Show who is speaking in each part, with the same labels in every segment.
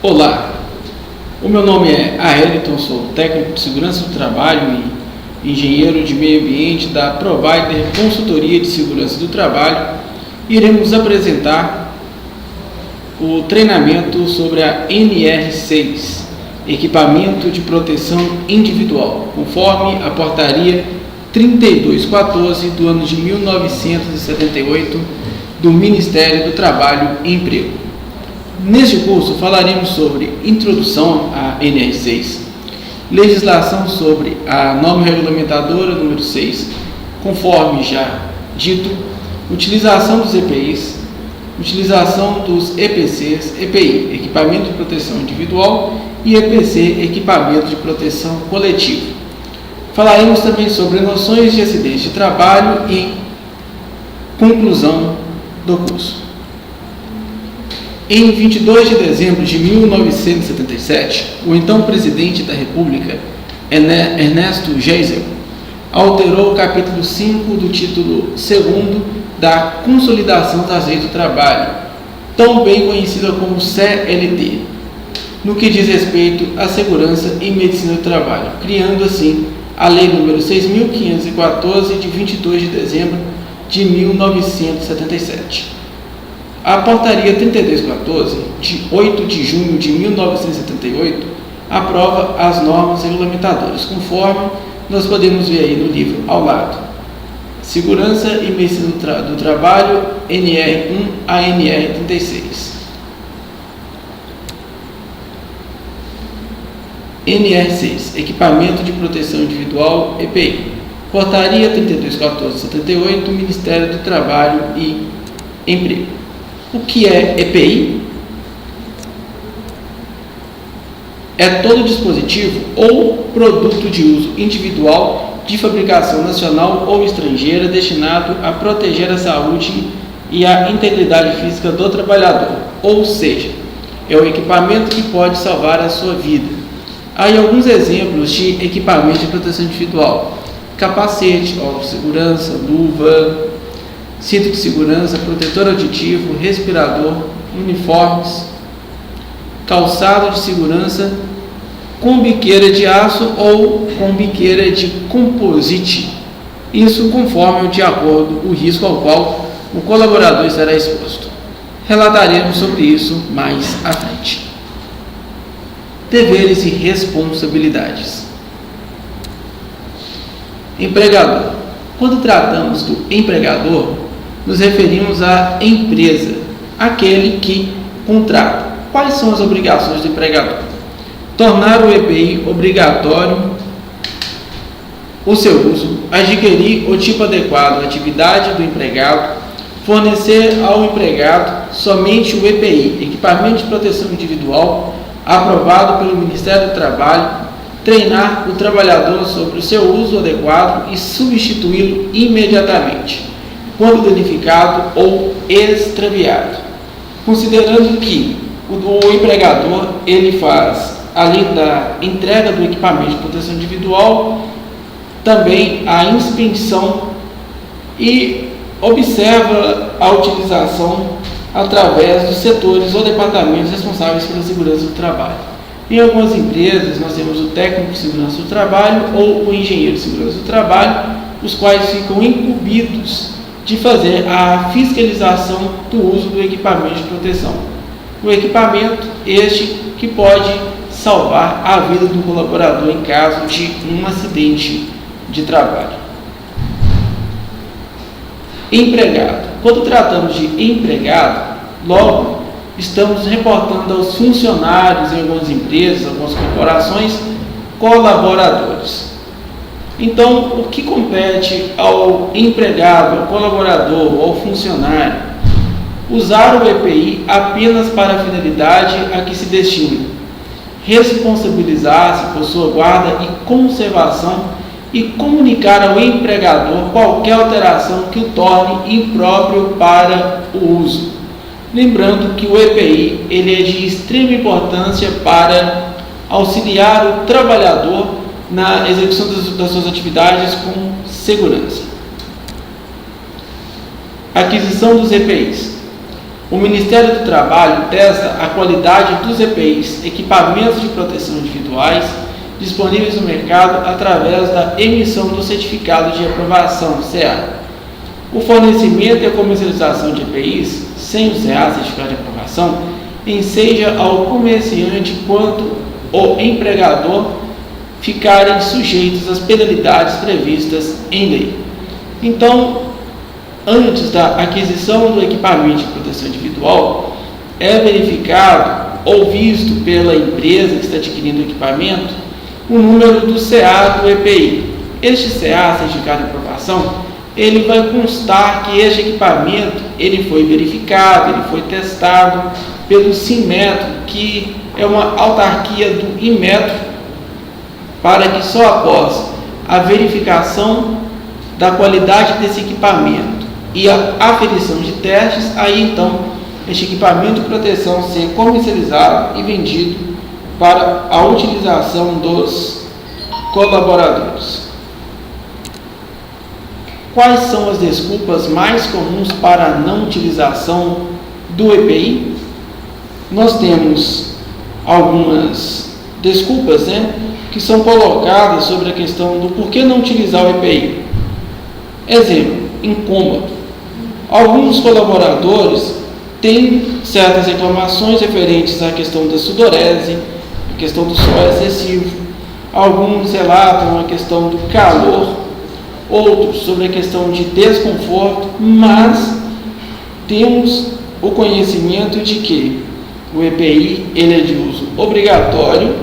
Speaker 1: Olá, o meu nome é Aeliton, sou técnico de segurança do trabalho e engenheiro de meio ambiente da Provider Consultoria de Segurança do Trabalho. Iremos apresentar o treinamento sobre a NR6, Equipamento de Proteção Individual, conforme a Portaria 3214 do ano de 1978 do Ministério do Trabalho e Emprego. Neste curso falaremos sobre introdução à NR6, legislação sobre a norma regulamentadora número 6, conforme já dito, utilização dos EPIs, utilização dos EPCs, EPI, Equipamento de Proteção Individual, e EPC, Equipamento de Proteção Coletiva. Falaremos também sobre noções de acidente de trabalho e conclusão do curso. Em 22 de dezembro de 1977, o então presidente da República, Ernesto Geisel, alterou o capítulo 5 do título 2º da Consolidação das Leis do Trabalho, tão bem conhecida como CLT, no que diz respeito à segurança e medicina do trabalho, criando assim a Lei nº 6.514, de 22 de dezembro de 1977. A Portaria 3214, de 8 de junho de 1978, aprova as normas regulamentadoras, conforme nós podemos ver aí no livro ao lado. Segurança e Medicina do Trabalho, NR1 a NR36. NR6, Equipamento de Proteção Individual, EPI. Portaria 3214/78 do Ministério do Trabalho e Emprego. O que é EPI? É todo dispositivo ou produto de uso individual de fabricação nacional ou estrangeira destinado a proteger a saúde e a integridade física do trabalhador, ou seja, é o equipamento que pode salvar a sua vida. Há aí alguns exemplos de equipamento de proteção individual: capacete, óculos de segurança, luva, cinto de segurança, protetor auditivo, respirador, uniformes, calçado de segurança com biqueira de aço ou com biqueira de composite, isso conforme de acordo o risco ao qual o colaborador estará exposto. Relataremos sobre isso mais à frente. Deveres e responsabilidades. Empregador. Quando tratamos do empregador, nos referimos à empresa, aquele que contrata. Quais são as obrigações do empregador? Tornar o EPI obrigatório o seu uso, adquirir o tipo adequado à atividade do empregado, fornecer ao empregado somente o EPI, Equipamento de Proteção Individual, aprovado pelo Ministério do Trabalho, treinar o trabalhador sobre o seu uso adequado e substituí-lo imediatamente, quando danificado ou extraviado. Considerando que o empregador ele faz, além da entrega do equipamento de proteção individual, também a inspeção e observa a utilização através dos setores ou departamentos responsáveis pela segurança do trabalho. Em algumas empresas, nós temos o técnico de segurança do trabalho ou o engenheiro de segurança do trabalho, os quais ficam incumbidos de fazer a fiscalização do uso do equipamento de proteção. O equipamento este que pode salvar a vida do colaborador em caso de um acidente de trabalho. Empregado. Quando tratamos de empregado, logo estamos reportando aos funcionários em algumas empresas, algumas corporações, colaboradores. Então, o que compete ao empregado, ao colaborador, ao funcionário? Usar o EPI apenas para a finalidade a que se destina, responsabilizar-se por sua guarda e conservação e comunicar ao empregador qualquer alteração que o torne impróprio para o uso. Lembrando que o EPI ele é de extrema importância para auxiliar o trabalhador na execução das suas atividades com segurança. Aquisição dos EPIs. O Ministério do Trabalho testa a qualidade dos EPIs, equipamentos de proteção individuais, disponíveis no mercado através da emissão do Certificado de Aprovação, CA. O fornecimento e a comercialização de EPIs, sem o CA, Certificado de Aprovação, enseja ao comerciante quanto o empregador ficarem sujeitos às penalidades previstas em lei. Então, antes da aquisição do equipamento de proteção individual, é verificado ou visto pela empresa que está adquirindo o equipamento o número do CA do EPI. Este CA, Certificado de Aprovação, ele vai constar que este equipamento ele foi verificado, ele foi testado pelo Sinmetro, que é uma autarquia do Inmetro, para que só após a verificação da qualidade desse equipamento e a aferição de testes, aí então este equipamento de proteção ser comercializado e vendido para a utilização dos colaboradores. Quais são as desculpas mais comuns para a não utilização do EPI? Nós temos algumas desculpas, que são colocadas sobre a questão do porquê não utilizar o EPI. Exemplo, incômodo. Alguns colaboradores têm certas reclamações referentes à questão da sudorese, a questão do suor excessivo. Alguns relatam a questão do calor, outros sobre a questão de desconforto, mas temos o conhecimento de que o EPI ele é de uso obrigatório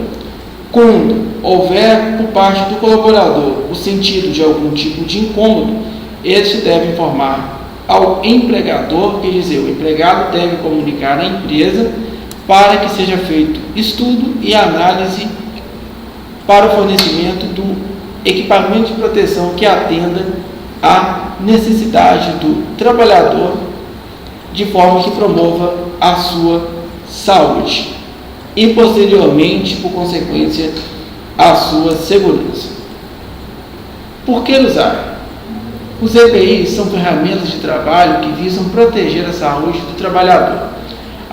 Speaker 1: quando houver por parte do colaborador o sentido de algum tipo de incômodo. Este deve informar ao empregador, quer dizer, o empregado deve comunicar à empresa para que seja feito estudo e análise para o fornecimento do equipamento de proteção que atenda à necessidade do trabalhador de forma que promova a sua saúde e posteriormente, por consequência, a sua segurança. Por que usar? Os EPIs são ferramentas de trabalho que visam proteger a saúde do trabalhador,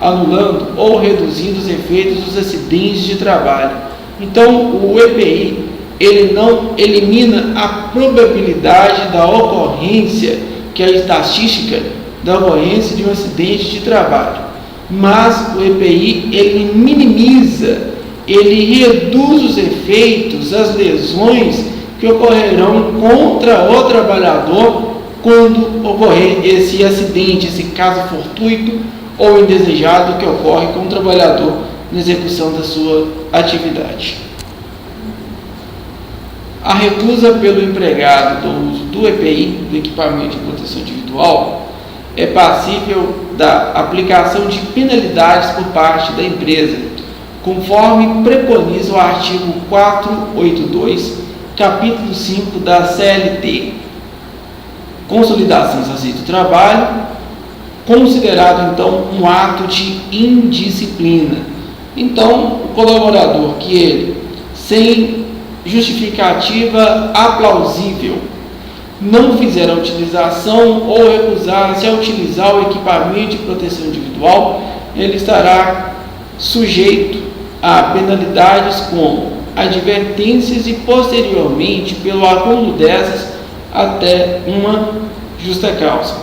Speaker 1: anulando ou reduzindo os efeitos dos acidentes de trabalho. Então, o EPI ele não elimina a probabilidade da ocorrência, que é a estatística da ocorrência de um acidente de trabalho, mas o EPI ele minimiza, ele reduz os efeitos, as lesões que ocorrerão contra o trabalhador quando ocorrer esse acidente, esse caso fortuito ou indesejado que ocorre com o trabalhador na execução da sua atividade. A recusa pelo empregado do uso do EPI, do equipamento de proteção individual, é passível da aplicação de penalidades por parte da empresa, conforme preconiza o artigo 482, capítulo 5 da CLT. Consolidação exercício do trabalho, considerado então um ato de indisciplina. Então, o colaborador que ele, sem justificativa aplausível, não fizer a utilização ou recusar-se a utilizar o equipamento de proteção individual, ele estará sujeito a penalidades como advertências e posteriormente pelo acúmulo dessas até uma justa causa,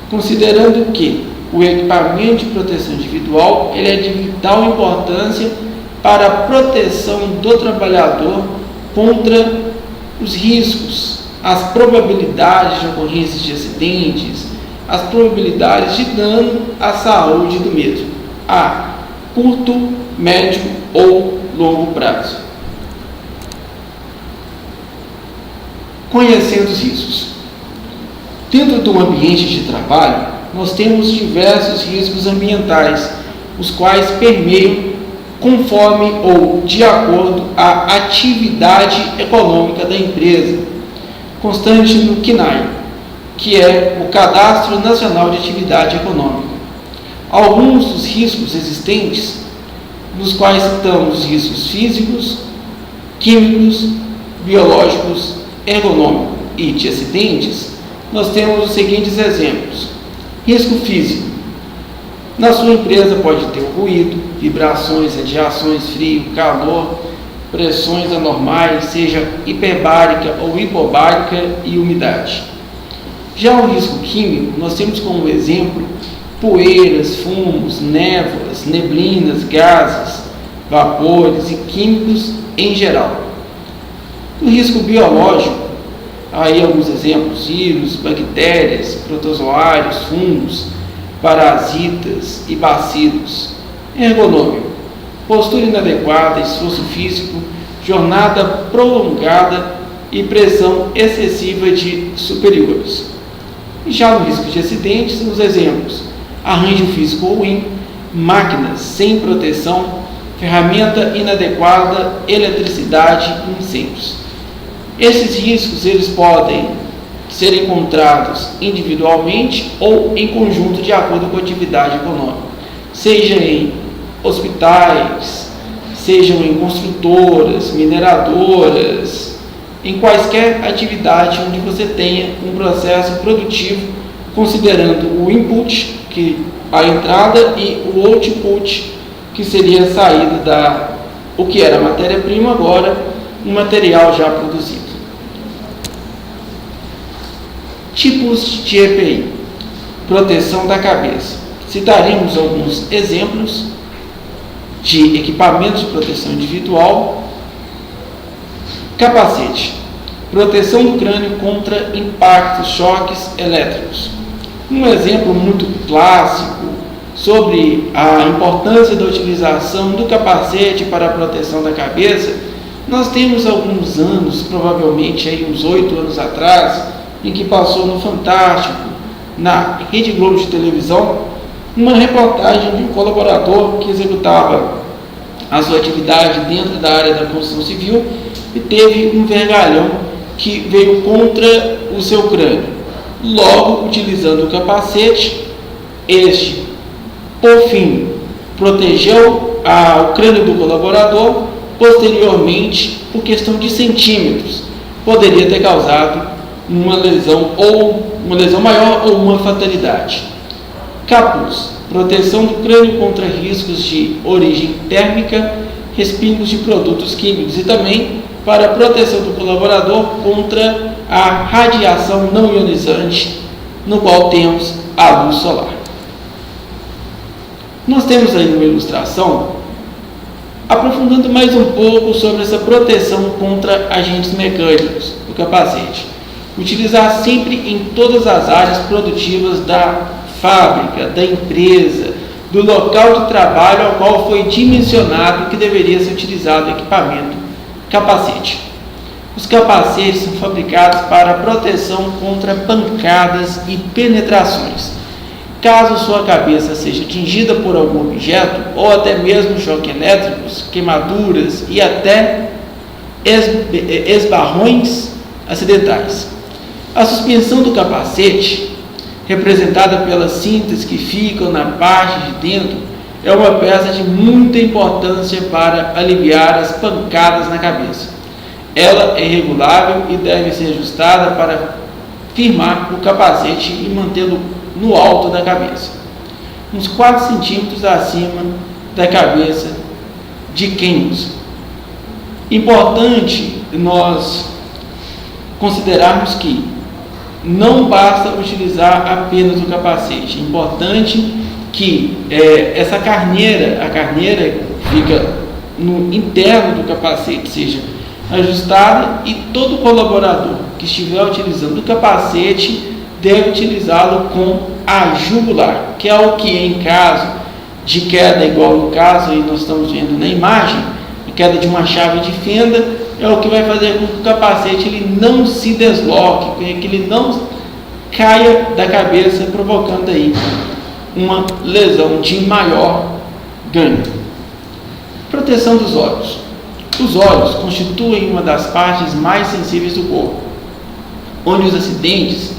Speaker 1: considerando que o equipamento de proteção individual ele é de vital importância para a proteção do trabalhador contra os riscos, as probabilidades de ocorrência de acidentes, as probabilidades de dano à saúde do mesmo, a curto, médio ou longo prazo. Conhecendo os riscos. Dentro do ambiente de trabalho, nós temos diversos riscos ambientais, os quais permeiam conforme ou de acordo à atividade econômica da empresa, constante no CNAE, que é o Cadastro Nacional de Atividade Econômica. Alguns dos riscos existentes, nos quais citamos os riscos físicos, químicos, biológicos, ergonômicos e de acidentes, nós temos os seguintes exemplos. Risco físico. Na sua empresa pode ter ruído, vibrações, radiações, frio, calor, pressões anormais, seja hiperbárica ou hipobárica, e umidade. Já o risco químico, nós temos como exemplo poeiras, fumos, névoas, neblinas, gases, vapores e químicos em geral. O risco biológico, aí alguns exemplos: vírus, bactérias, protozoários, fungos, parasitas e bacilos. Ergonômico: postura inadequada, esforço físico, jornada prolongada e pressão excessiva de superiores. E já no risco de acidentes, os exemplos: arranjo físico ruim, máquinas sem proteção, ferramenta inadequada, eletricidade e incêndios. Esses riscos eles podem ser encontrados individualmente ou em conjunto de acordo com a atividade econômica, seja em hospitais, sejam em construtoras, mineradoras, em quaisquer atividade onde você tenha um processo produtivo, considerando o input, que a entrada, e o output, que seria a saída o que era matéria-prima, agora um material já produzido. Tipos de EPI. Proteção da cabeça. Citaremos alguns exemplos de equipamentos de proteção individual. Capacete. Proteção do crânio contra impactos, choques elétricos. Um exemplo muito clássico sobre a importância da utilização do capacete para a proteção da cabeça, nós temos alguns anos, provavelmente aí uns 8 anos atrás, em que passou no Fantástico, na Rede Globo de televisão, uma reportagem de um colaborador que executava a sua atividade dentro da área da construção civil e teve um vergalhão que veio contra o seu crânio. Logo, utilizando o capacete, este, por fim, protegeu o crânio do colaborador. Posteriormente, por questão de centímetros, poderia ter causado uma lesão maior ou uma fatalidade. Capuz. Proteção do crânio contra riscos de origem térmica, respingos de produtos químicos, e também para a proteção do colaborador contra a radiação não ionizante, no qual temos a luz solar. Nós temos aí uma ilustração aprofundando mais um pouco sobre essa proteção contra agentes mecânicos do capacete. Utilizar sempre em todas as áreas produtivas da fábrica, da empresa, do local de trabalho ao qual foi dimensionado que deveria ser utilizado o equipamento capacete. Os capacetes são fabricados para proteção contra pancadas e penetrações. Caso sua cabeça seja atingida por algum objeto, ou até mesmo choques elétricos, queimaduras e até esbarrões acidentais. A suspensão do capacete, representada pelas cintas que ficam na parte de dentro, é uma peça de muita importância para aliviar as pancadas na cabeça. Ela é regulável e deve ser ajustada para firmar o capacete e mantê-lo no alto da cabeça, uns 4 centímetros acima da cabeça de quem usa. Importante nós considerarmos que não basta utilizar apenas o capacete. É importante que essa carneira, a carneira fica no interno do capacete, seja ajustada, e todo colaborador que estiver utilizando o capacete deve utilizá-lo com a jugular, que é o que em caso de queda, igual no caso aí nós estamos vendo na imagem, a queda de uma chave de fenda, é o que vai fazer com que o capacete ele não se desloque, que ele não caia da cabeça, provocando aí uma lesão de maior ganho. Proteção dos olhos. Os olhos constituem uma das partes mais sensíveis do corpo, onde os acidentes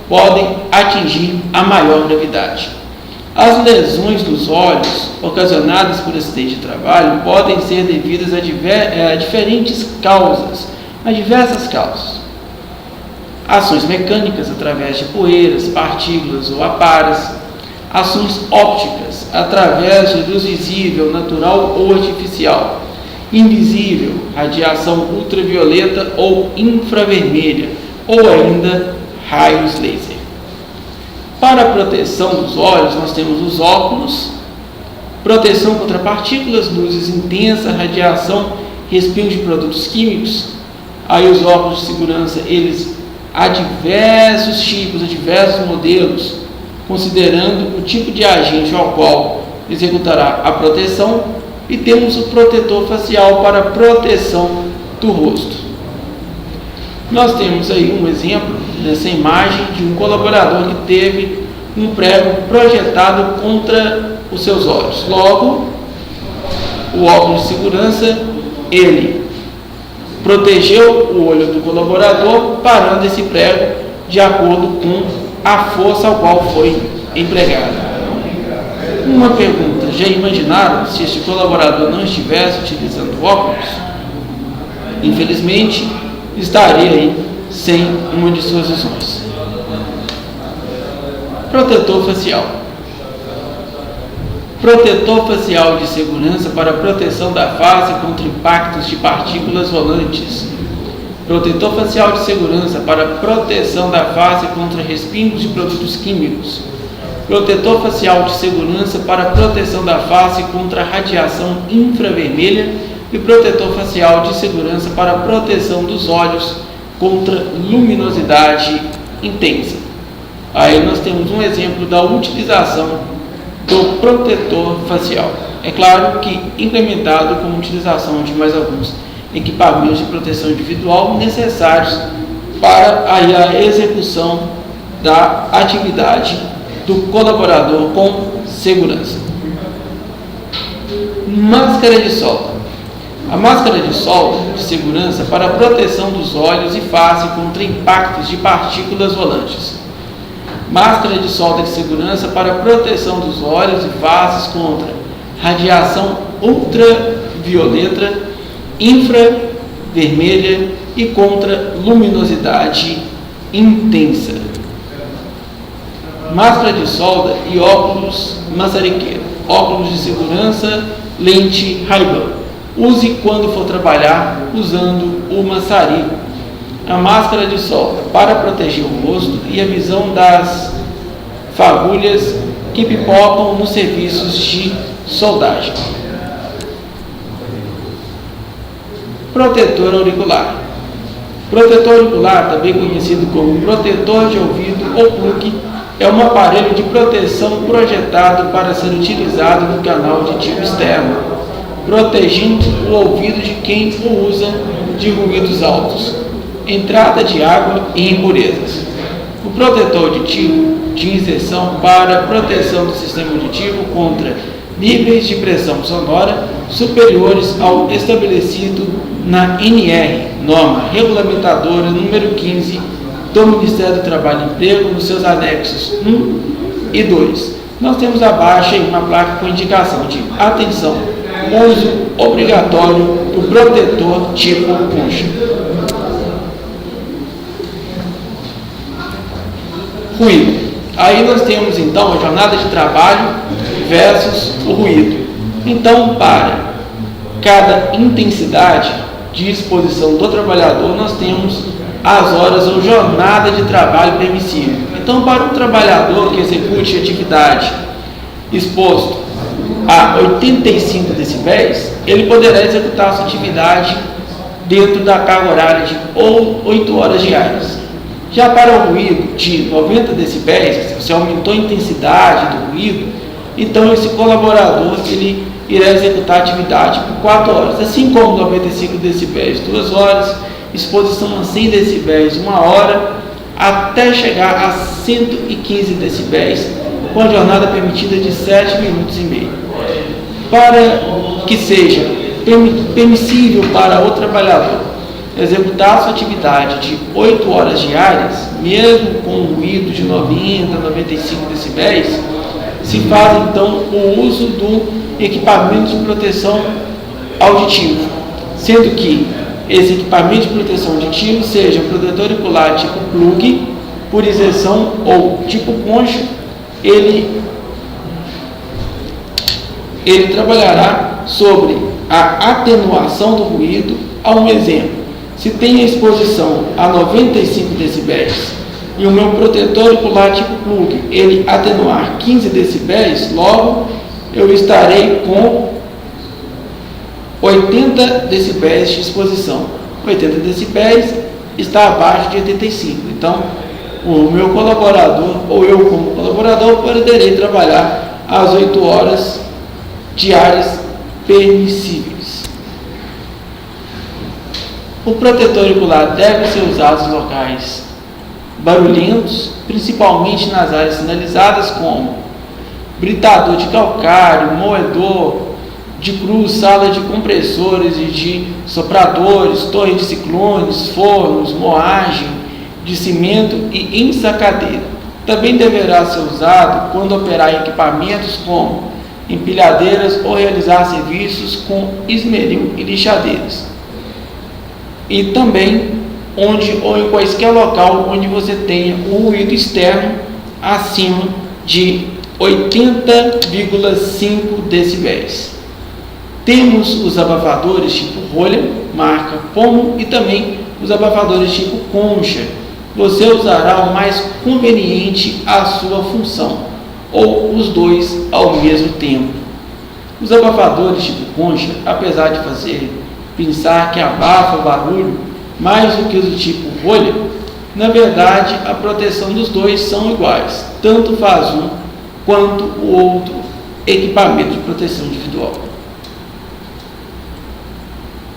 Speaker 1: podem atingir a maior gravidade. As lesões dos olhos ocasionadas por acidente de trabalho podem ser devidas a diferentes causas, a diversas causas. Ações mecânicas através de poeiras, partículas ou aparas, ações ópticas através de luz visível, natural ou artificial, invisível, radiação ultravioleta ou infravermelha, ou ainda raios laser. Para a proteção dos olhos, nós temos os óculos, proteção contra partículas, luzes intensas, radiação, respingo de produtos químicos. Aí os óculos de segurança, eles há diversos tipos, há diversos modelos, considerando o tipo de agente ao qual executará a proteção, e temos o protetor facial para proteção do rosto. Nós temos aí um exemplo nessa imagem de um colaborador que teve um prego projetado contra os seus olhos. Logo, o óculos de segurança, ele protegeu o olho do colaborador, parando esse prego de acordo com a força ao qual foi empregada. Uma pergunta: já imaginaram se este colaborador não estivesse utilizando óculos? Infelizmente, estaria aí sem uma de suas ações. Protetor facial. Protetor facial de segurança para proteção da face contra impactos de partículas volantes. Protetor facial de segurança para proteção da face contra respingos de produtos químicos. Protetor facial de segurança para proteção da face contra radiação infravermelha e protetor facial de segurança para proteção dos olhos contra luminosidade intensa. Aí nós temos um exemplo da utilização do protetor facial. É claro que incrementado com a utilização de mais alguns equipamentos de proteção individual necessários para a execução da atividade do colaborador com segurança. Máscara de solda. A máscara de solda de segurança para a proteção dos olhos e face contra impactos de partículas volantes. Máscara de solda de segurança para a proteção dos olhos e faces contra radiação ultravioleta, infravermelha e contra luminosidade intensa. Máscara de solda e óculos maçariqueiro. Óculos de segurança, lente Ray-Ban. Use quando for trabalhar usando o maçarico. A máscara de solda para proteger o rosto e a visão das fagulhas que pipocam nos serviços de soldagem. Protetor auricular. Protetor auricular, também conhecido como protetor de ouvido ou plug, é um aparelho de proteção projetado para ser utilizado no canal auditivo externo, protegendo o ouvido de quem o usa de ruídos altos, entrada de água e impurezas. O protetor auditivo de inserção para proteção do sistema auditivo contra níveis de pressão sonora superiores ao estabelecido na NR, norma regulamentadora número 15 do Ministério do Trabalho e Emprego, nos seus anexos 1 e 2. Nós temos abaixo aí uma placa com indicação de atenção, uso obrigatório do protetor tipo concha. Ruído. Aí nós temos então a jornada de trabalho versus o ruído. Então, para cada intensidade de exposição do trabalhador, nós temos as horas ou jornada de trabalho permissível. Então, para um trabalhador que execute atividade exposto a 85 decibéis, ele poderá executar sua atividade dentro da carga horária de 8 horas diárias. Já para o ruído de 90 decibéis, se você aumentou a intensidade do ruído, então esse colaborador ele irá executar a atividade por 4 horas, assim como 95 decibéis 2 horas, exposição a 100 decibéis 1 hora, até chegar a 115 decibéis, com a jornada permitida de 7 minutos e meio. Para que seja permissível para o trabalhador executar sua atividade de 8 horas diárias, mesmo com um ruído de 90 a 95 decibéis, se faz então o uso do equipamento de proteção auditiva, sendo que esse equipamento de proteção auditiva seja protetor auricular tipo plug, por inserção ou tipo concha, ele Ele trabalhará sobre a atenuação do ruído a um exemplo. Se tem a exposição a 95 decibéis e o meu protetor ocular tipo plug, ele atenuar 15 decibéis, logo eu estarei com 80 decibéis de exposição. 80 decibéis está abaixo de 85. Então, o meu colaborador, ou eu como colaborador, poderei trabalhar às 8 horas diárias permissíveis. O protetor auricular deve ser usado em locais barulhentos, principalmente nas áreas sinalizadas como britador de calcário, moedor de cruz, sala de compressores e de sopradores, torre de ciclones, fornos, moagem de cimento e ensacadeira. Também deverá ser usado quando operar equipamentos como empilhadeiras ou realizar serviços com esmeril e lixadeiras. E também onde ou em qualquer local onde você tenha um ruído externo acima de 80,5 decibéis. Temos os abafadores tipo rolha, marca Pomo, e também os abafadores tipo concha. Você usará o mais conveniente à sua função, ou os dois ao mesmo tempo. Os abafadores tipo concha, apesar de fazer pensar que abafa o barulho mais do que os do tipo rolha, na verdade a proteção dos dois são iguais, tanto faz um quanto o outro equipamento de proteção individual.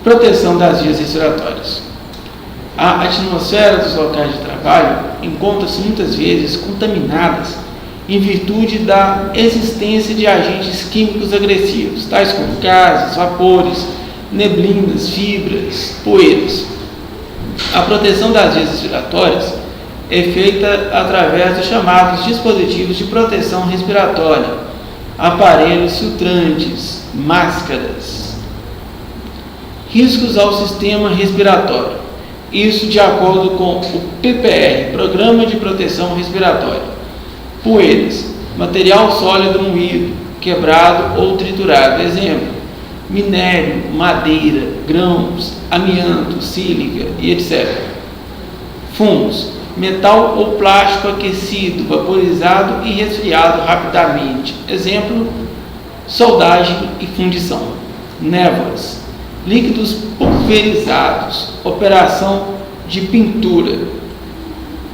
Speaker 1: Proteção das vias respiratórias. A atmosfera dos locais de trabalho encontra-se muitas vezes contaminadas em virtude da existência de agentes químicos agressivos, tais como gases, vapores, neblinas, fibras, poeiras. A proteção das vias respiratórias é feita através dos chamados dispositivos de proteção respiratória, aparelhos filtrantes, máscaras. Riscos ao sistema respiratório. Isso de acordo com o PPR, Programa de Proteção Respiratória. Poeiras, material sólido moído, quebrado ou triturado. Exemplo: minério, madeira, grãos, amianto, sílica e etc. Fumos, metal ou plástico aquecido, vaporizado e resfriado rapidamente. Exemplo: soldagem e fundição. Névoas, líquidos pulverizados, operação de pintura.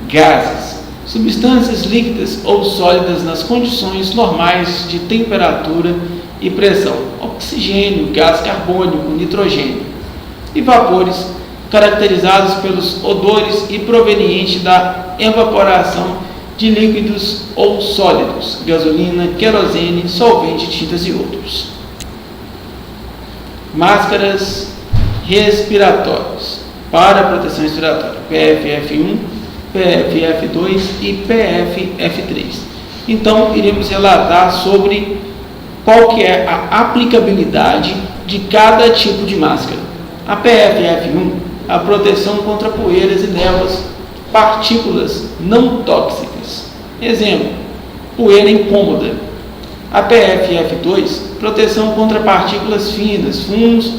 Speaker 1: Gases, substâncias líquidas ou sólidas nas condições normais de temperatura e pressão. Oxigênio, gás carbônico, nitrogênio. E vapores, caracterizados pelos odores e provenientes da evaporação de líquidos ou sólidos, gasolina, querosene, solvente, tintas e outros. Máscaras respiratórias para proteção respiratória, PFF1, PFF2 e PFF3. Então, iremos relatar sobre qual que é a aplicabilidade de cada tipo de máscara. A PFF1, a proteção contra poeiras e névoas, partículas não tóxicas. Exemplo: poeira incômoda. A PFF2, proteção contra partículas finas, fumos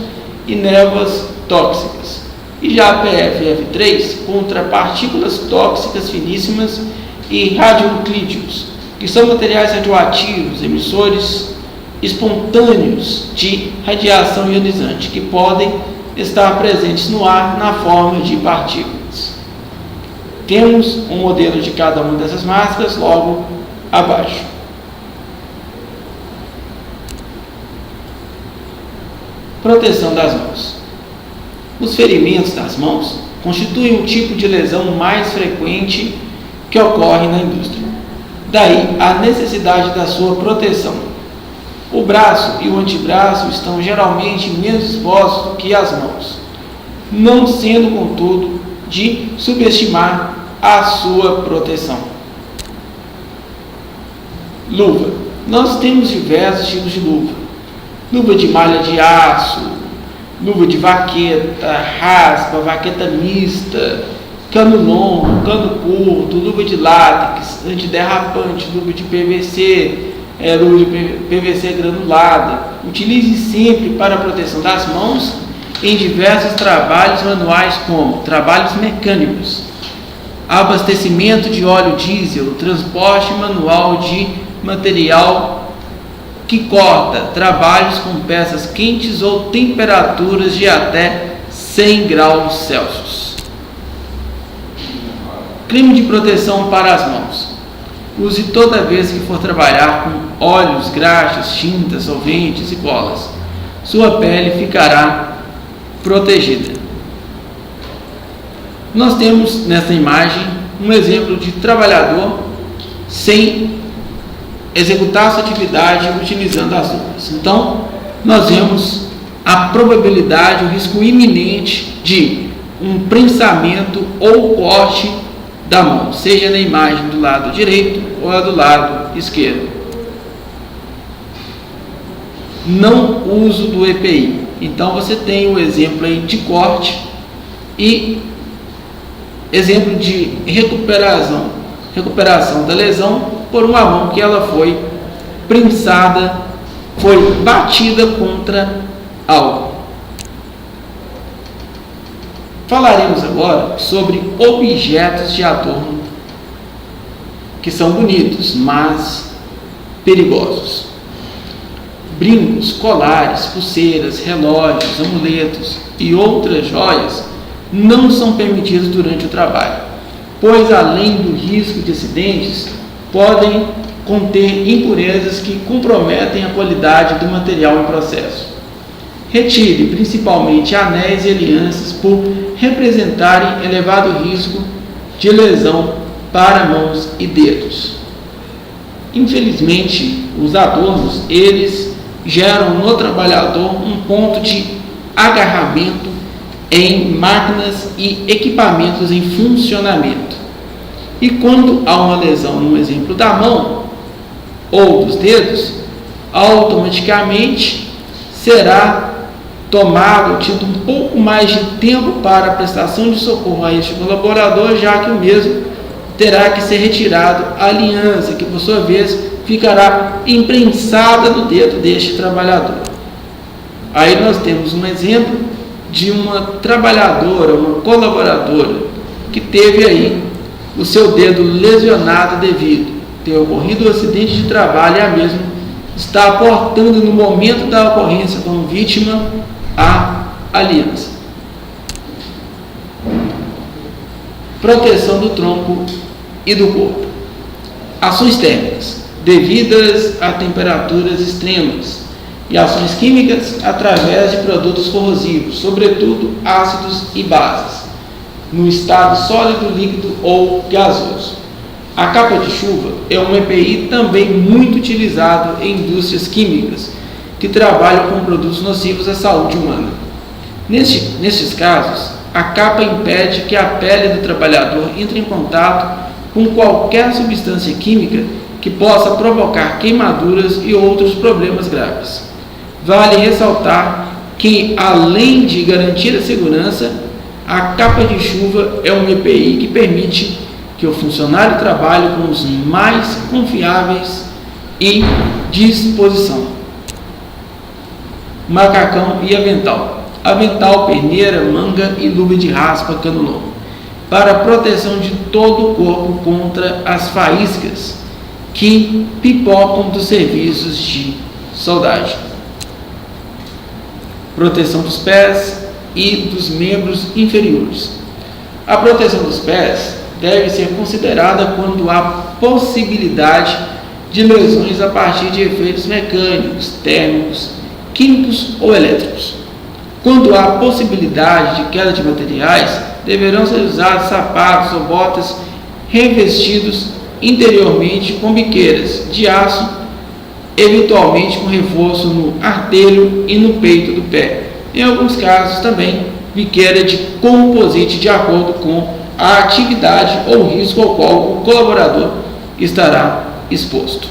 Speaker 1: e névoas tóxicas. E já a PFF3, contra partículas tóxicas finíssimas e radionuclídeos, que são materiais radioativos, emissores espontâneos de radiação ionizante, que podem estar presentes no ar na forma de partículas. Temos um modelo de cada uma dessas máscaras logo abaixo. Proteção das mãos. Os ferimentos das mãos constituem um tipo de lesão mais frequente que ocorre na indústria. Daí a necessidade da sua proteção. O braço e o antebraço estão geralmente menos expostos do que as mãos, não sendo, contudo, de subestimar a sua proteção. Luva. Nós temos diversos tipos de luva. Luva de malha de aço, luva de vaqueta, raspa, vaqueta mista, cano longo, cano curto, luva de látex, antiderrapante, luva de PVC, use PVC granulada. Utilize sempre para a proteção das mãos em diversos trabalhos manuais, como trabalhos mecânicos, abastecimento de óleo diesel, transporte manual de material que corta, trabalhos com peças quentes ou temperaturas de até 100 graus Celsius. Creme de proteção para as mãos. Use toda vez que for trabalhar com óleos, graxas, tintas, solventes e colas. Sua pele ficará protegida. Nós temos nessa imagem um exemplo de trabalhador sem executar sua atividade utilizando as luvas. Então, nós vemos a probabilidade, o risco iminente de um prensamento ou corte da mão, seja na imagem do lado direito ou do lado esquerdo. Não uso do EPI. Então você tem o exemplo aí de corte e exemplo de recuperação da lesão por uma mão que ela foi prensada, foi batida contra algo. Falaremos agora sobre objetos de adorno que são bonitos, mas perigosos. Brincos, colares, pulseiras, relógios, amuletos e outras joias não são permitidos durante o trabalho, pois além do risco de acidentes, podem conter impurezas que comprometem a qualidade do material em processo. Retire principalmente anéis e alianças por representarem elevado risco de lesão para mãos e dedos. Infelizmente, os adornos, eles geram no trabalhador um ponto de agarramento em máquinas e equipamentos em funcionamento. E quando há uma lesão, no exemplo da mão ou dos dedos, automaticamente será tido um pouco mais de tempo para a prestação de socorro a este colaborador, já que o mesmo terá que ser retirado a aliança, que por sua vez ficará imprensada no dedo deste trabalhador. Aí nós temos um exemplo de uma trabalhadora, uma colaboradora, que teve aí o seu dedo lesionado devido ter ocorrido o acidente de trabalho, e a mesma está aportando no momento da ocorrência como vítima a aliança. Proteção do tronco e do corpo. Ações térmicas devidas a temperaturas extremas e ações químicas através de produtos corrosivos, sobretudo ácidos e bases, no estado sólido, líquido ou gasoso. A capa de chuva é um EPI também muito utilizado em indústrias químicas que trabalham com produtos nocivos à saúde humana. Nestes casos, a capa impede que a pele do trabalhador entre em contato com qualquer substância química que possa provocar queimaduras e outros problemas graves. Vale ressaltar que, além de garantir a segurança, a capa de chuva é um EPI que permite que o funcionário trabalhe com os mais confiáveis e disposição. Macacão e avental. Avental, perneira, manga e luva de raspa cano longo, para proteção de todo o corpo contra as faíscas que pipocam dos serviços de soldagem. Proteção dos pés e dos membros inferiores. A proteção dos pés deve ser considerada quando há possibilidade de lesões a partir de efeitos mecânicos, térmicos, químicos ou elétricos. Quando há possibilidade de queda de materiais, deverão ser usados sapatos ou botas revestidos interiormente com biqueiras de aço, eventualmente com reforço no artelho e no peito do pé. Em alguns casos também biqueira de composite de acordo com a atividade ou risco ao qual o colaborador estará exposto.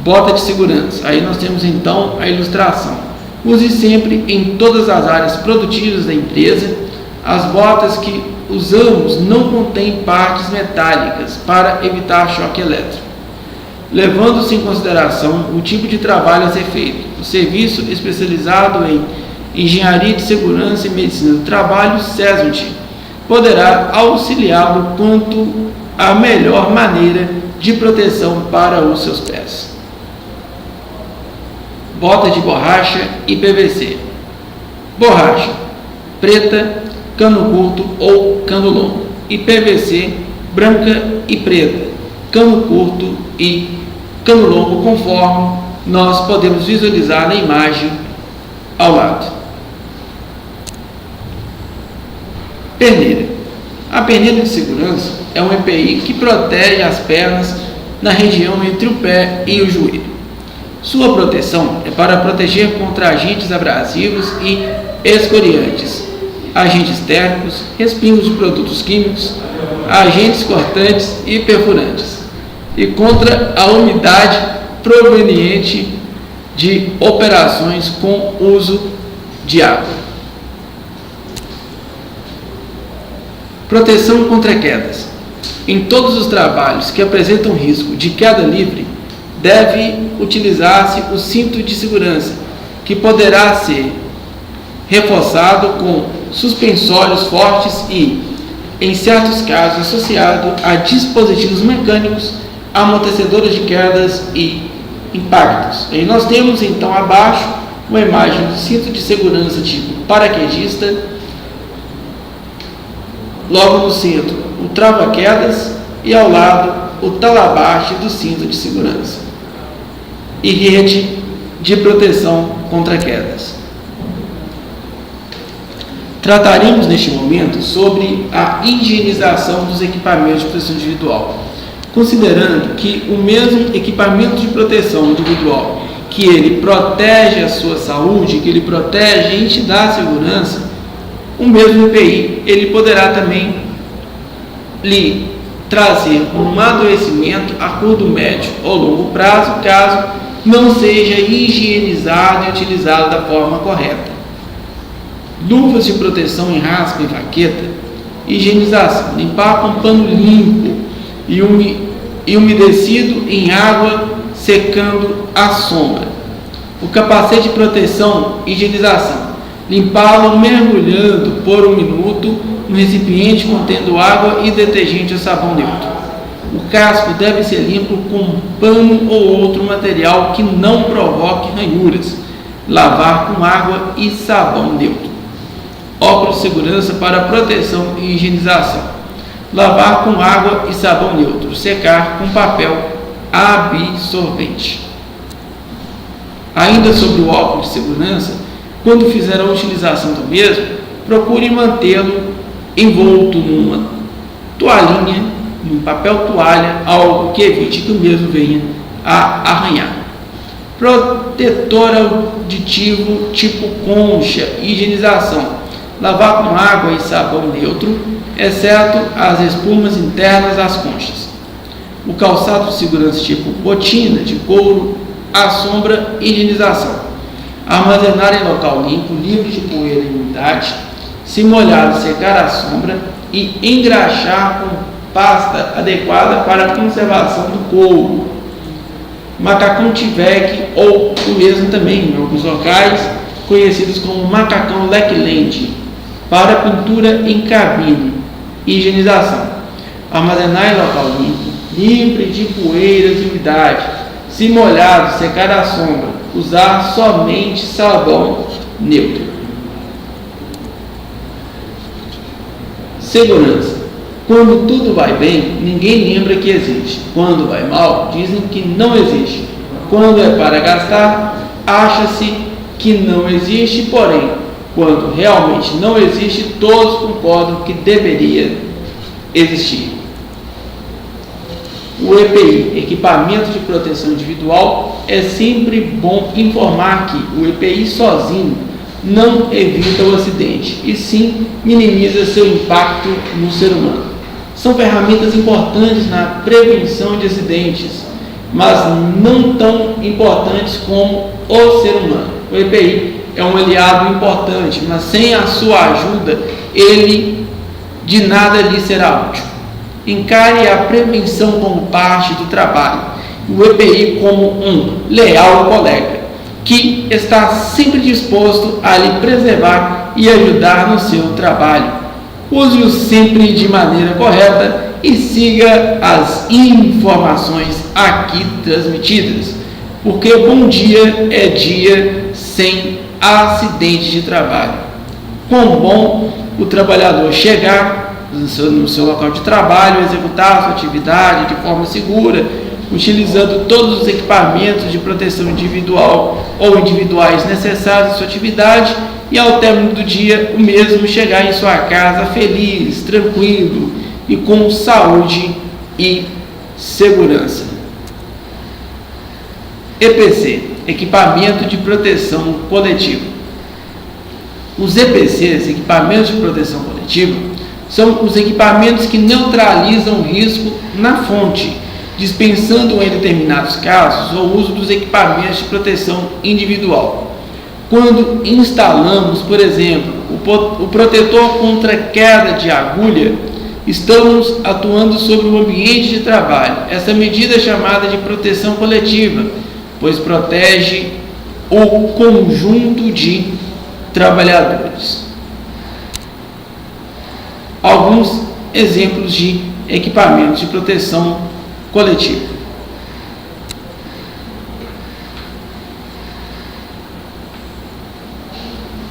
Speaker 1: Bota de segurança. Aí nós temos então a ilustração. Use sempre em todas as áreas produtivas da empresa. As botas que usamos não contêm partes metálicas para evitar choque elétrico. levando-se em consideração o tipo de trabalho a ser feito. O serviço especializado em Engenharia de Segurança e Medicina do Trabalho, SESMT, poderá auxiliá-lo quanto à melhor maneira de proteção para os seus pés. Bota de borracha e PVC. Borracha preta, cano curto ou cano longo, e PVC branca e preta, cano curto e cano longo, conforme nós podemos visualizar na imagem ao lado. Perneira. A perneira de segurança é um EPI que protege as pernas na região entre o pé e o joelho. Sua proteção é para proteger contra agentes abrasivos e escoriantes, agentes térmicos, respingos de produtos químicos, agentes cortantes e perfurantes, e contra a umidade proveniente de operações com uso de água. Proteção contra quedas. Em todos os trabalhos que apresentam risco de queda livre, deve utilizar-se o cinto de segurança, que poderá ser reforçado com suspensórios fortes e, em certos casos, associado a dispositivos mecânicos amortecedores de quedas e impactos. E nós temos então abaixo uma imagem do cinto de segurança tipo paraquedista, logo no centro o trava-quedas e ao lado o talabaste do cinto de segurança e rede de proteção contra quedas. Trataremos neste momento sobre a higienização dos equipamentos de proteção individual, considerando que o mesmo equipamento de proteção individual que ele protege a sua saúde, que ele protege e te dá segurança, o mesmo EPI ele poderá também lhe trazer um adoecimento a curto, médio ou longo prazo, caso não seja higienizado e utilizado da forma correta. Luvas de proteção em raspa e vaqueta. Higienização: limpar com pano limpo e umedecido em água, secando à sombra. O capacete de proteção. Higienização: limpá-lo mergulhando por 1 minuto no recipiente contendo água e detergente ou sabão neutro. O casco deve ser limpo com pano ou outro material que não provoque ranhuras. Lavar com água e sabão neutro. Óculos de segurança para proteção e higienização. Lavar com água e sabão neutro. Secar com papel absorvente. Ainda sobre o óculos de segurança, quando fizer a utilização do mesmo, procure mantê-lo envolto numa toalhinha, num papel toalha, algo que evite que o mesmo venha a arranhar. Protetor auditivo tipo concha. Higienização: lavar com água e sabão neutro, exceto as espumas internas das conchas. O calçado de segurança tipo botina de couro, à sombra. Higienização: armazenar em local limpo, livre de poeira e umidade. Se molhado, secar à sombra e engraxar com pasta adequada para a conservação do couro. Macacão Tyvek, ou o mesmo também em alguns locais conhecidos como macacão Lakeland, para pintura em cabine. Higienização: armazenar em local limpo, livre de poeiras e umidade. Se molhado, secar à sombra. Usar somente sabão neutro. Segurança: quando tudo vai bem, ninguém lembra que existe. Quando vai mal, dizem que não existe. Quando é para gastar, acha-se que não existe, porém, quando realmente não existe, todos concordam que deveria existir. O EPI, equipamento de proteção individual, é sempre bom informar que o EPI sozinho não evita o acidente, e sim minimiza seu impacto no ser humano. São ferramentas importantes na prevenção de acidentes, mas não tão importantes como o ser humano. O EPI é um aliado importante, mas sem a sua ajuda, ele de nada lhe será útil. Encare a prevenção como parte do trabalho o EPI como um leal colega, que está sempre disposto a lhe preservar e ajudar no seu trabalho. Use-o sempre de maneira correta e siga as informações aqui transmitidas, porque bom dia é dia sem acidente de trabalho. Quão bom o trabalhador chegar no seu local de trabalho, executar a sua atividade de forma segura, utilizando todos os equipamentos de proteção individual ou individuais necessários à sua atividade, e ao término do dia o mesmo chegar em sua casa feliz, tranquilo e com saúde e segurança. EPC, Equipamento de Proteção Coletiva. Os EPCs, Equipamentos de Proteção Coletiva, são os equipamentos que neutralizam o risco na fonte, dispensando em determinados casos o uso dos equipamentos de proteção individual. Quando instalamos, por exemplo, o protetor contra queda de agulha, estamos atuando sobre o ambiente de trabalho. Essa medida é chamada de proteção coletiva, pois protege o conjunto de trabalhadores. Alguns exemplos de equipamentos de proteção coletiva.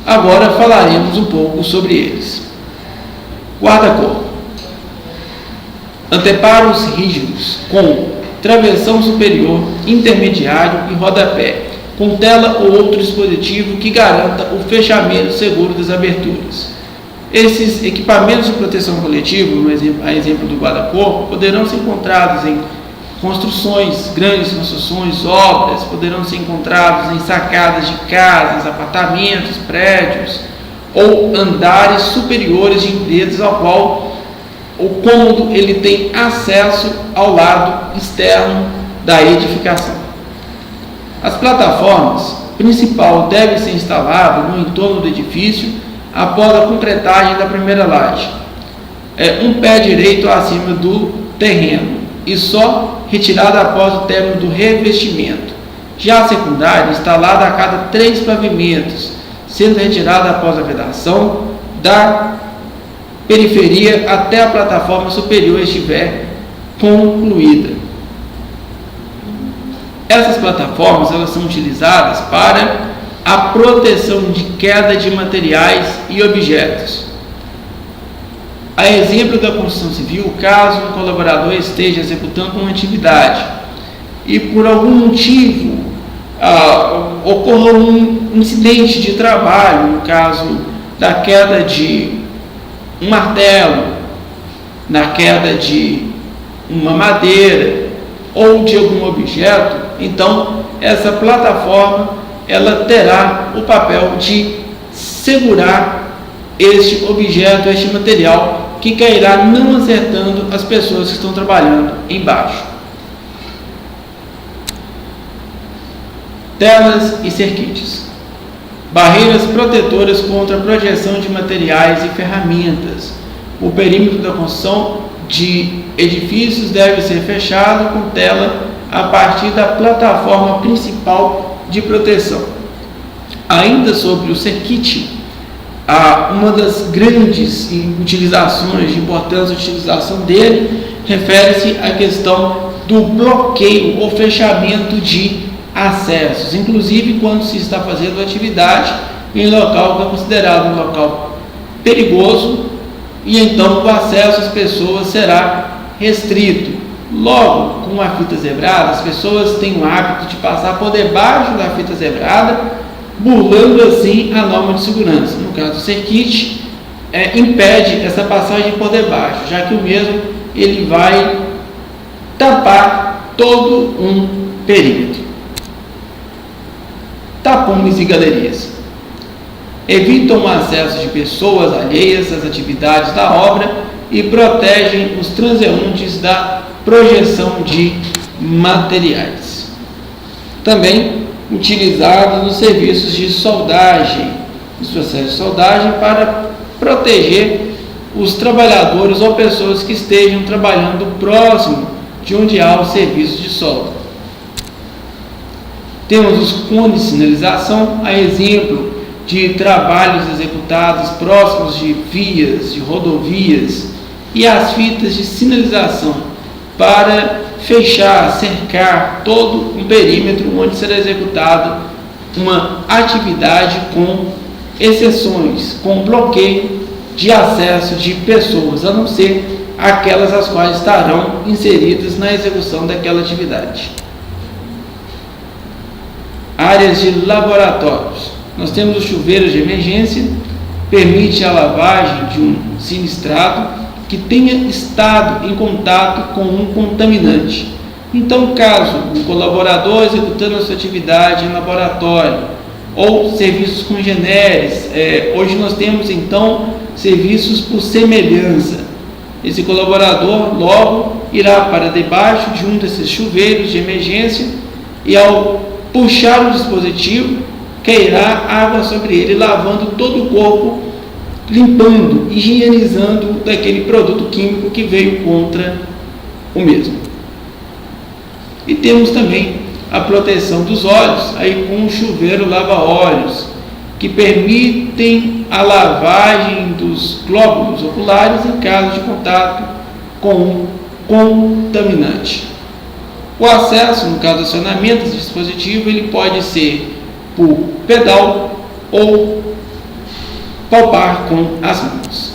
Speaker 1: Agora falaremos um pouco sobre eles. Guarda-corpo. Anteparos rígidos com travessão superior, intermediário e rodapé, com tela ou outro dispositivo que garanta o fechamento seguro das aberturas. Esses equipamentos de proteção coletiva, a exemplo do guarda-corpo, poderão ser encontrados em construções, grandes construções, obras, poderão ser encontrados em sacadas de casas, apartamentos, prédios ou andares superiores de empresas ao qual o cômodo ele tem acesso ao lado externo da edificação. As plataformas principal deve ser instalada no entorno do edifício após a concretagem da primeira laje, um pé direito acima do terreno e só retirada após o término do revestimento. Já a secundária, instalada a cada 3 pavimentos, sendo retirada após a vedação da periferia até a plataforma superior estiver concluída. Essas plataformas elas são utilizadas para a proteção de queda de materiais e objetos. A exemplo da construção civil, caso um colaborador esteja executando uma atividade e por algum motivo ocorra um incidente de trabalho, no caso da queda de um martelo, na queda de uma madeira ou de algum objeto, então essa plataforma ela terá o papel de segurar este objeto, este material que cairá não acertando as pessoas que estão trabalhando embaixo. Telas e cerquetes. Barreiras protetoras contra a projeção de materiais e ferramentas. O perímetro da construção de edifícios deve ser fechado com tela a partir da plataforma principal de proteção. Ainda sobre o cerquite, uma das grandes utilizações, de importância de utilização dele, refere-se à questão do bloqueio ou fechamento de acessos, inclusive quando se está fazendo atividade em local que é considerado um local perigoso, e então o acesso às pessoas será restrito. Logo, com a fita zebrada, as pessoas têm o hábito de passar por debaixo da fita zebrada, burlando assim a norma de segurança. No caso do cerquite, impede essa passagem por debaixo, já que o mesmo ele vai tapar todo um perímetro. Tapumes e galerias. Evitam o acesso de pessoas alheias às atividades da obra e protegem os transeuntes da projeção de materiais. Também utilizados nos serviços de soldagem, nos processos de soldagem, para proteger os trabalhadores ou pessoas que estejam trabalhando próximo de onde há o serviço de solda. Temos os cones de sinalização, a exemplo de trabalhos executados próximos de vias, de rodovias, e as fitas de sinalização para fechar, cercar todo um perímetro onde será executada uma atividade com exceções, com bloqueio de acesso de pessoas, a não ser aquelas as quais estarão inseridas na execução daquela atividade. Áreas de laboratórios. Nós temos o chuveiro de emergência, permite a lavagem de um sinistrado que tenha estado em contato com um contaminante. Então, caso um colaborador executando a sua atividade em laboratório ou serviços com generes, hoje nós temos então serviços por semelhança. Esse colaborador logo irá para debaixo de um desses chuveiros de emergência e, ao puxar o dispositivo, cairá água sobre ele, lavando todo o corpo, limpando, higienizando daquele produto químico que veio contra o mesmo. E temos também a proteção dos olhos, aí com um chuveiro lava-olhos, que permitem a lavagem dos glóbulos oculares em caso de contato com um contaminante. O acesso, no caso do acionamento desse dispositivo, ele pode ser por pedal ou palpar com as mãos.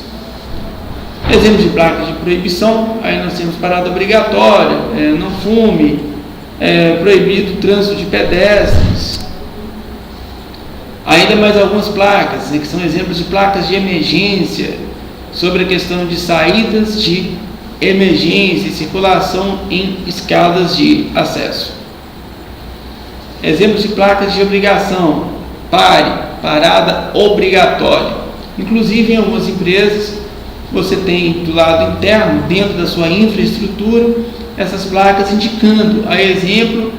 Speaker 1: Exemplo de placas de proibição, aí nós temos parada obrigatória, não fume, proibido o trânsito de pedestres. Ainda mais algumas placas, que são exemplos de placas de emergência, sobre a questão de saídas de emergência e circulação em escadas de acesso. Exemplos de placas de obrigação: pare, parada obrigatória. Inclusive, em algumas empresas, você tem do lado interno, dentro da sua infraestrutura, essas placas indicando, a exemplo,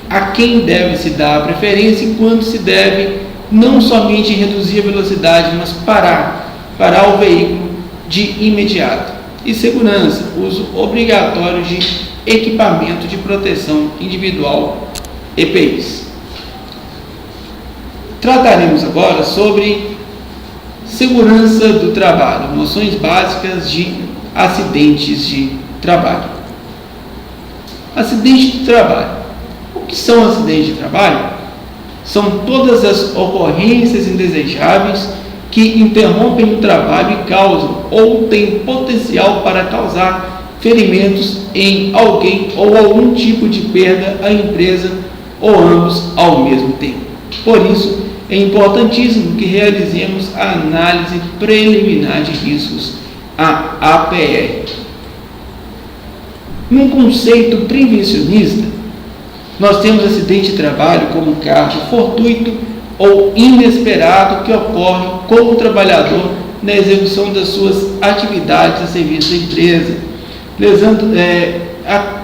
Speaker 1: a quem deve se dar a preferência e quando se deve não somente reduzir a velocidade, mas parar o veículo de imediato. E segurança, uso obrigatório de equipamento de proteção individual, EPIs. Trataremos agora sobre segurança do trabalho, noções básicas de acidentes de trabalho. Acidente de trabalho. O que são acidentes de trabalho? São todas as ocorrências indesejáveis que interrompem o trabalho e causam ou têm potencial para causar ferimentos em alguém ou algum tipo de perda à empresa ou ambos ao mesmo tempo. Por isso, é importantíssimo que realizemos a análise preliminar de riscos, a APR. Num conceito prevencionista, nós temos acidente de trabalho como caso fortuito ou inesperado que ocorre com o trabalhador na execução das suas atividades a serviço da empresa,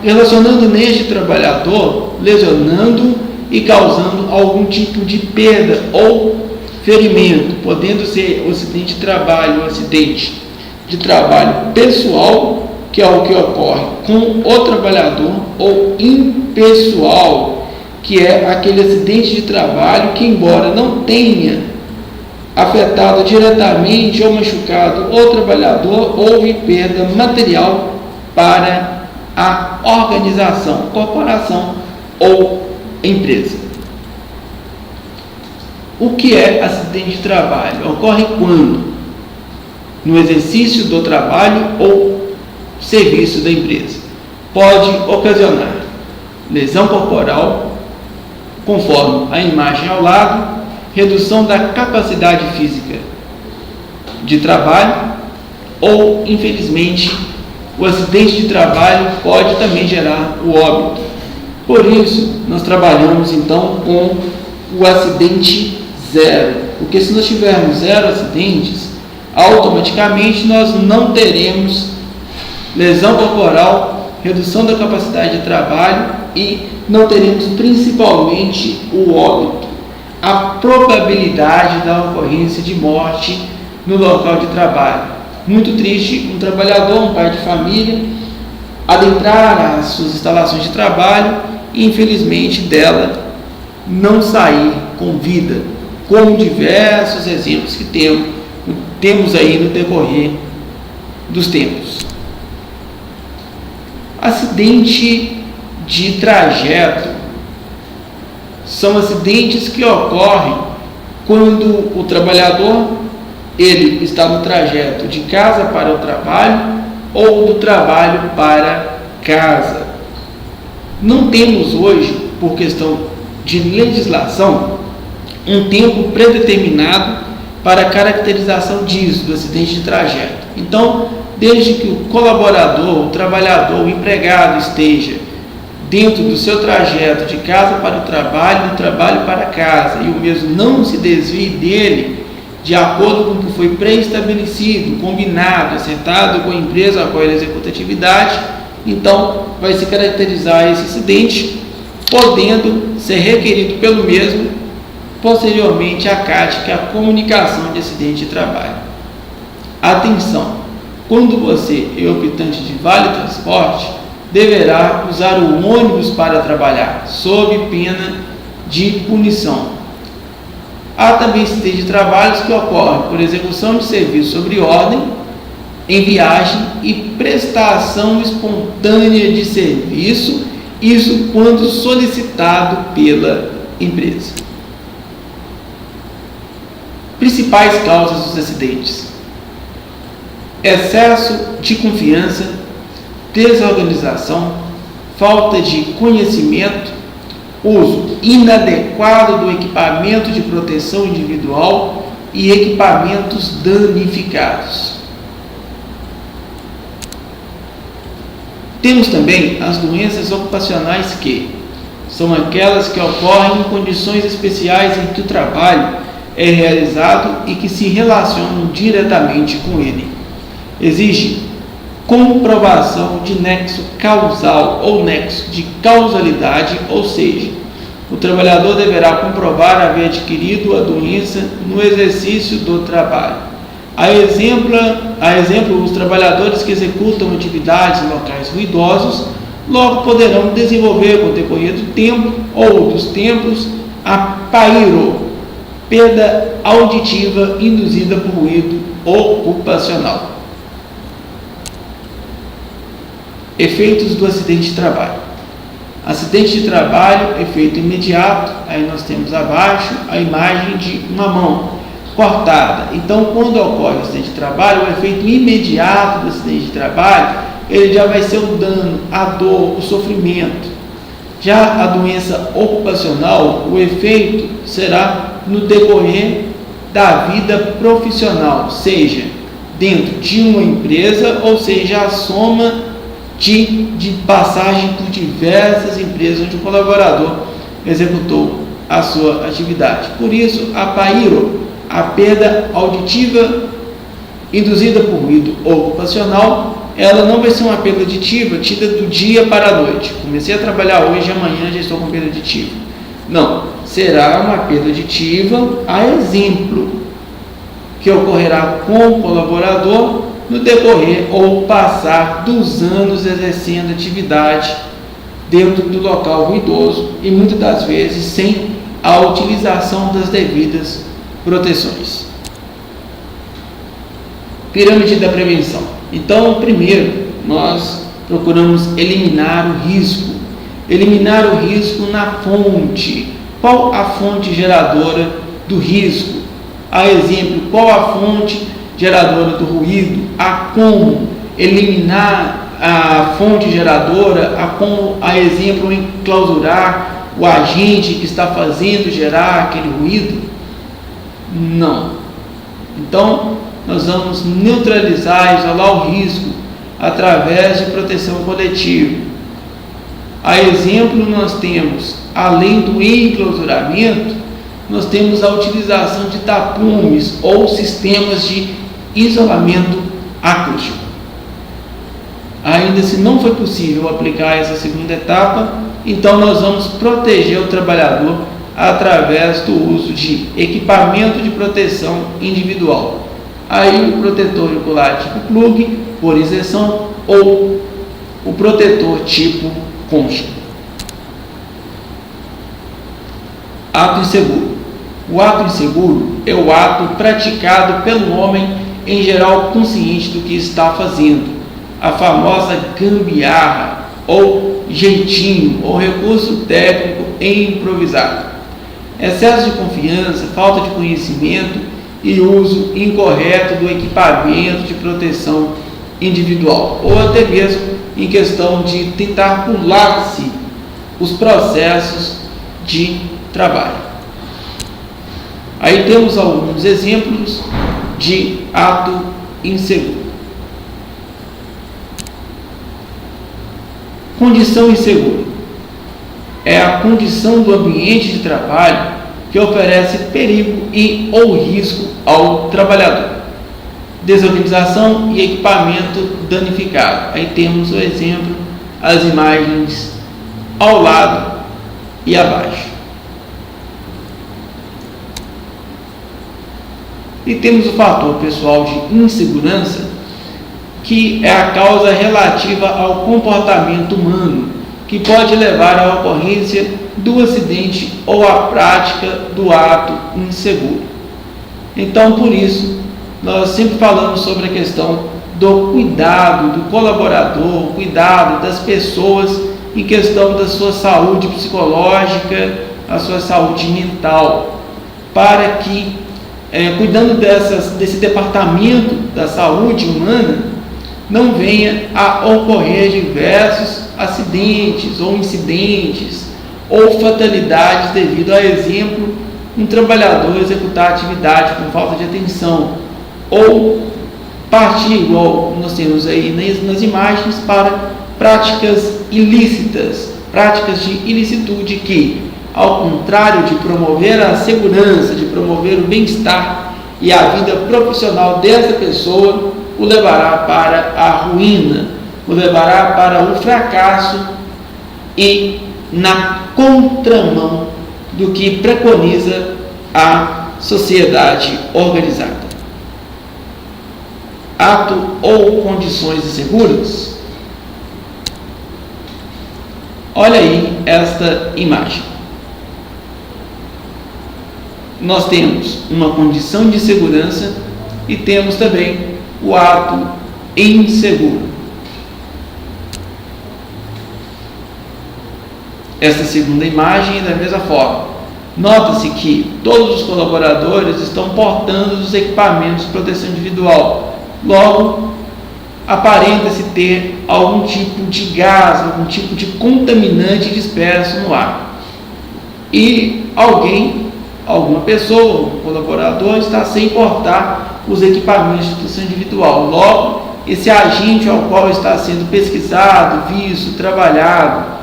Speaker 1: relacionando neste trabalhador, lesionando e causando algum tipo de perda ou ferimento, podendo ser o acidente de trabalho, o acidente de trabalho pessoal, que é o que ocorre com o trabalhador, ou impessoal, que é aquele acidente de trabalho que, embora não tenha afetado diretamente ou machucado o trabalhador, houve perda material para a organização, corporação ou empresa. O que é acidente de trabalho? Ocorre quando? No exercício do trabalho ou serviço da empresa. Pode ocasionar lesão corporal, conforme a imagem ao lado, redução da capacidade física de trabalho ou, infelizmente, o acidente de trabalho pode também gerar o óbito. Por isso, nós trabalhamos então com o acidente zero, porque se nós tivermos 0 acidentes, automaticamente nós não teremos lesão corporal, redução da capacidade de trabalho e não teremos principalmente o óbito, a probabilidade da ocorrência de morte no local de trabalho. Muito triste um trabalhador, um pai de família, adentrar as suas instalações de trabalho e infelizmente dela não sair com vida, como diversos exemplos que temos aí no decorrer dos tempos. Acidente de trajeto são acidentes que ocorrem quando o trabalhador ele está no trajeto de casa para o trabalho ou do trabalho para casa. Não temos hoje, por questão de legislação, um tempo predeterminado para a caracterização disso, do acidente de trajeto. Então, desde que o colaborador, o trabalhador, o empregado esteja dentro do seu trajeto de casa para o trabalho, do trabalho para casa, e o mesmo não se desvie dele, de acordo com o que foi pré-estabelecido, combinado, acertado com a empresa a qual ele executa a atividade, então vai se caracterizar esse acidente, podendo ser requerido pelo mesmo posteriormente a CAT, que é a comunicação de acidente de trabalho. Atenção! Quando você é optante de vale transporte, deverá usar o ônibus para trabalhar, sob pena de punição. Há também acidentes de trabalhos que ocorrem por execução de serviço sobre ordem, em viagem e prestação espontânea de serviço, isso quando solicitado pela empresa. Principais causas dos acidentes: excesso de confiança, desorganização, falta de conhecimento, uso inadequado do equipamento de proteção individual e equipamentos danificados. Temos também as doenças ocupacionais, que são aquelas que ocorrem em condições especiais em que o trabalho é realizado e que se relacionam diretamente com ele. Exige comprovação de nexo causal ou nexo de causalidade, ou seja, o trabalhador deverá comprovar haver adquirido a doença no exercício do trabalho. A exemplo, os trabalhadores que executam atividades em locais ruidosos logo poderão desenvolver, com o decorrer do tempo ou dos tempos, a PAIRO, perda auditiva induzida por ruído ocupacional. Efeitos do acidente de trabalho. Acidente de trabalho, efeito imediato. Aí nós temos abaixo a imagem de uma mão cortada. Então, quando ocorre o acidente de trabalho, o efeito imediato do acidente de trabalho, ele já vai ser o dano, a dor, o sofrimento. Já a doença ocupacional, o efeito será no decorrer da vida profissional, seja dentro de uma empresa, ou seja, a soma de passagem por diversas empresas onde o colaborador executou a sua atividade. Por isso, a PAIRO, a perda auditiva induzida por ruído ocupacional, ela não vai ser uma perda auditiva tida do dia para a noite. Comecei a trabalhar hoje e amanhã já estou com perda auditiva. Não, será uma perda auditiva, a exemplo, que ocorrerá com o colaborador no decorrer ou passar dos anos exercendo atividade dentro do local ruidoso e muitas das vezes sem a utilização das devidas proteções. Pirâmide da prevenção. Então, primeiro, nós procuramos eliminar o risco. Eliminar o risco na fonte. Qual a fonte geradora do risco? A exemplo, qual a fonte geradora do ruído? A como eliminar a fonte geradora? A exemplo, enclausurar o agente que está fazendo gerar aquele ruído? Não. Então, nós vamos neutralizar, isolar o risco através de proteção coletiva. A exemplo, nós temos, além do enclausuramento, nós temos a utilização de tapumes ou sistemas de isolamento acústico. Ainda se não foi possível aplicar essa segunda etapa, então nós vamos proteger o trabalhador através do uso de equipamento de proteção individual. Aí o protetor ocular tipo plug, por inserção, ou o protetor tipo concha. Ato inseguro. O ato inseguro é o ato praticado pelo homem em geral consciente do que está fazendo. A famosa gambiarra, ou jeitinho, ou recurso técnico improvisado. Excesso de confiança, falta de conhecimento e uso incorreto do equipamento de proteção individual, ou até mesmo em questão de tentar pular-se os processos de trabalho. Aí temos alguns exemplos de ato inseguro. Condição insegura é a condição do ambiente de trabalho que oferece perigo e ou risco ao trabalhador. Desorganização e equipamento danificado. Aí temos o exemplo, as imagens ao lado e abaixo. E temos o fator pessoal de insegurança, que é a causa relativa ao comportamento humano, que pode levar à ocorrência do acidente ou à prática do ato inseguro. Então, por isso, nós sempre falamos sobre a questão do cuidado do colaborador, cuidado das pessoas em questão da sua saúde psicológica, a sua saúde mental, para que, cuidando desse departamento da saúde humana, não venha a ocorrer diversos acidentes ou incidentes ou fatalidades devido a, exemplo, um trabalhador executar atividade com falta de atenção ou partir, igual nós temos aí nas imagens, para práticas ilícitas, práticas de ilicitude que, ao contrário de promover a segurança, de promover o bem-estar e a vida profissional dessa pessoa, o levará para a ruína, o levará para o fracasso e na contramão do que preconiza a sociedade organizada. Ato ou condições inseguras? Olha aí esta imagem. Nós temos uma condição de segurança e temos também o ato inseguro. Esta segunda imagem é da mesma forma. Nota-se que todos os colaboradores estão portando os equipamentos de proteção individual. Logo, aparenta-se ter algum tipo de gás, algum tipo de contaminante disperso no ar. E alguma pessoa, um colaborador, está sem portar os equipamentos de proteção individual. Logo, esse agente ao qual está sendo pesquisado, visto, trabalhado,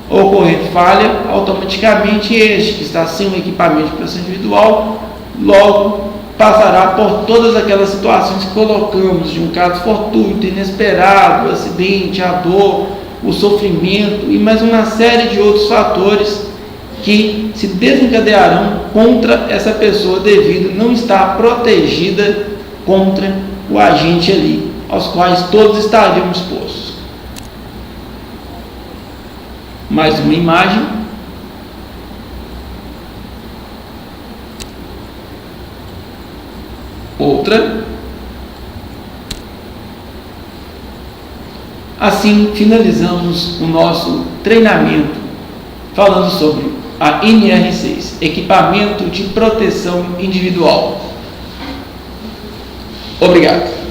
Speaker 1: ocorrer falha, automaticamente este que está sem o equipamento de proteção individual, logo passará por todas aquelas situações que colocamos, de um caso fortuito, inesperado, o acidente, a dor, o sofrimento e mais uma série de outros fatores que se desencadearão contra essa pessoa devido não estar protegida contra o agente ali, aos quais todos estariam expostos. Mais uma imagem. Outra. Assim, finalizamos o nosso treinamento falando sobre a NR6, Equipamento de Proteção Individual. Obrigado.